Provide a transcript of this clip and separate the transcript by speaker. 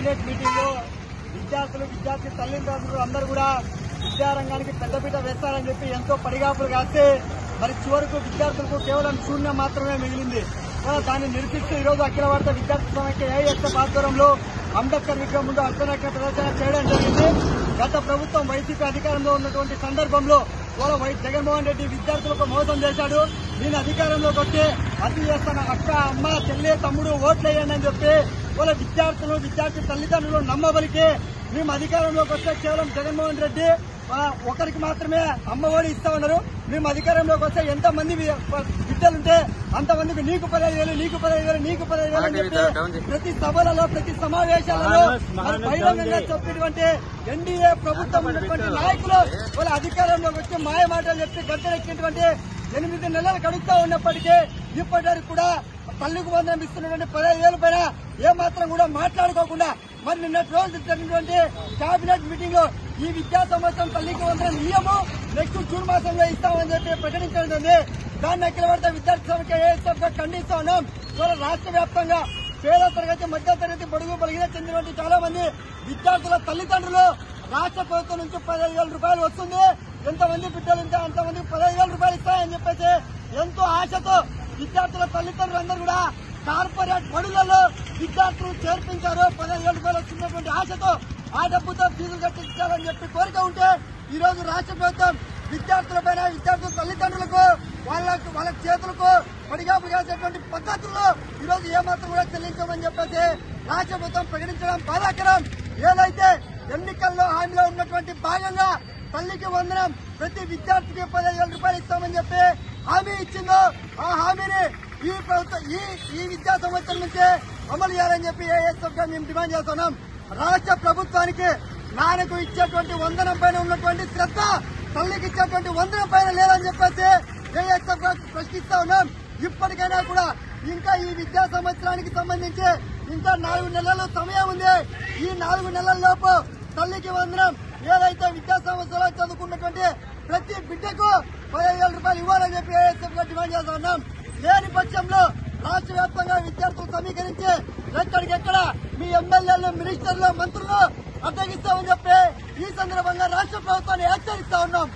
Speaker 1: Cabinet meeting లో విద్యార్థి తల్లిదండ్రులు అందరూ కూడా విద్యారంగానికి పెద్దపీట వేస్తారని చెప్పి ఎంతో పడిగాపులు కాస్తే మరి చివరకు విద్యార్థులకు కేవలం శూన్యం మాత్రమే మిగిలింది. దాన్ని నిరూపిస్తూ ఈరోజు అఖిల భారత విద్యార్థి సమైక్య ఏఐఎస్ఎఫ్ ఆధ్వర్యంలో అంబేద్కర్ విగ్రహం ముందు అర్ధనగ్న ప్రదర్శన చేయడం జరిగింది. గత ప్రభుత్వం వైసీపీ అధికారంలో ఉన్నటువంటి సందర్భంలో జగన్మోహన్ రెడ్డి విద్యార్థులకు మోసం చేశాడు. నేను అధికారంలోకి వస్తే అది చేస్తాను, అక్క అమ్మ చెల్లి తమ్ముడు ఓట్లేయండి అని చెప్పి విద్యార్థి తల్లిదండ్రులు నమ్మబలికి మేము అధికారంలోకి వస్తే కేవలం జగన్మోహన్ రెడ్డి ఒకరికి మాత్రమే అమ్మఒడి ఇస్తా ఉన్నారు. మేము అధికారంలోకి వస్తే ఎంతమంది బిడ్డలుంటే అంతమందికి నీకు 15,000 అని చెప్పి ప్రతి సభలలో ప్రతి సమావేశాలలో బహిరంగంగా చెప్పినటువంటి ఎన్డీఏ ప్రభుత్వం ఉన్నటువంటి నాయకులు వాళ్ళ అధికారంలోకి వచ్చి మాయ మాటలు చెప్పి గద్దెనెక్కినటువంటి 8 నెలలు గడుస్తూ ఉన్నప్పటికీ ఇప్పటివరకు కూడా తల్లికి వందనం ఇస్తున్నటువంటి 15,000 పైన ఏమాత్రం కూడా మాట్లాడుకోకుండా మరి నిన్నటి రోజు జరిగినటువంటి కేబినెట్ మీటింగ్ లో ఈ విద్యా సంవత్సరం తల్లికి వందనం ఇయ్యము, నెక్స్ట్ జూన్ మాసంలో ఇస్తామని చెప్పి ప్రకటించడం జరిగింది. దాన్ని అఖిల భారత విద్యార్థి సమైక్య ఏఐఎస్ఎఫ్ గా ఖండిస్తా ఉన్నాం. ఇవాళ రాష్ట్ర వ్యాప్తంగా పేద తరగతి మధ్య తరగతి బడుగు బలిగిన చెందినటువంటి చాలా మంది విద్యార్థుల తల్లిదండ్రులు రాష్ట్ర ప్రభుత్వం నుంచి 15,000 రూపాయలు వస్తుంది, ఎంతమంది బిడ్డలుంటే అంతమందికి 15,000 రూపాయలు ఇస్తాయని చెప్పేసి ఎంతో ఆశతో విద్యార్థుల తల్లిదండ్రులందరూ కూడా కార్పొరేట్ బడులలో విద్యార్థులు చేర్పించారు. 15,000 రూపాయలు వస్తున్నటువంటి ఆశతో ఆ డబ్బుతో ఫీజులు కట్టించాలని చెప్పి కోరిక ఉంటే ఈ రోజు రాష్ట్ర ప్రభుత్వం విద్యార్థులపైన విద్యార్థుల తల్లిదండ్రులకు వాళ్ళ చేతులకు పడిగాపు చేసేటువంటి పద్ధతుల్లో ఈ రోజు ఏమాత్రం కూడా చెల్లించమని చెప్పేసి రాష్ట్ర ప్రభుత్వం ప్రకటించడం బాధాకరం. ఏదైతే ఎన్నికల్లో హామీలో ఉన్నటువంటి భాగంగా తల్లికి వందనం ప్రతి విద్యార్థికి 15,000 రూపాయలు ఇస్తామని చెప్పి హామీ ఇచ్చిందో ఆ హామీని ఈ ప్రభుత్వం ఈ విద్యా సంవత్సరం నుంచే అమలు చేయాలని చెప్పి ఏఐఎస్ఎఫ్ గా మేము డిమాండ్ చేస్తున్నాం. రాష్ట్ర ప్రభుత్వానికి నాన్నకు ఇచ్చేటువంటి వందనం పైన ఉన్నటువంటి శ్రద్ధ తల్లికి ఇచ్చేటువంటి వందనం పైన లేదని చెప్పేసి ఏఐఎస్ఎఫ్ గా ప్రశ్నిస్తా ఉన్నాం. ఇప్పటికైనా కూడా ఇంకా ఈ విద్యా సంవత్సరానికి సంబంధించి ఇంకా 4 నెలల సమయం ఉంది. ఈ 4 నెలల లోపు తల్లికి వందనం ఏదైతే విద్యా సంవత్సరాలు చదువుకున్నటువంటి ప్రతి బిడ్డకు 15,000 రూపాయలు ఇవ్వాలని చెప్పి ఏఐఎస్ఎఫ్ గా డిమాండ్ చేస్తా ఉన్నాం. లేని పక్షంలో రాష్ట్ర వ్యాప్తంగా విద్యార్థులు సమీకరించి ఎక్కడికెక్కడ మీ ఎమ్మెల్యేలు మినిస్టర్లు మంత్రులు అడ్డగిస్తామని చెప్పి ఈ సందర్భంగా రాష్ట్ర ప్రభుత్వాన్ని హెచ్చరిస్తా ఉన్నాం.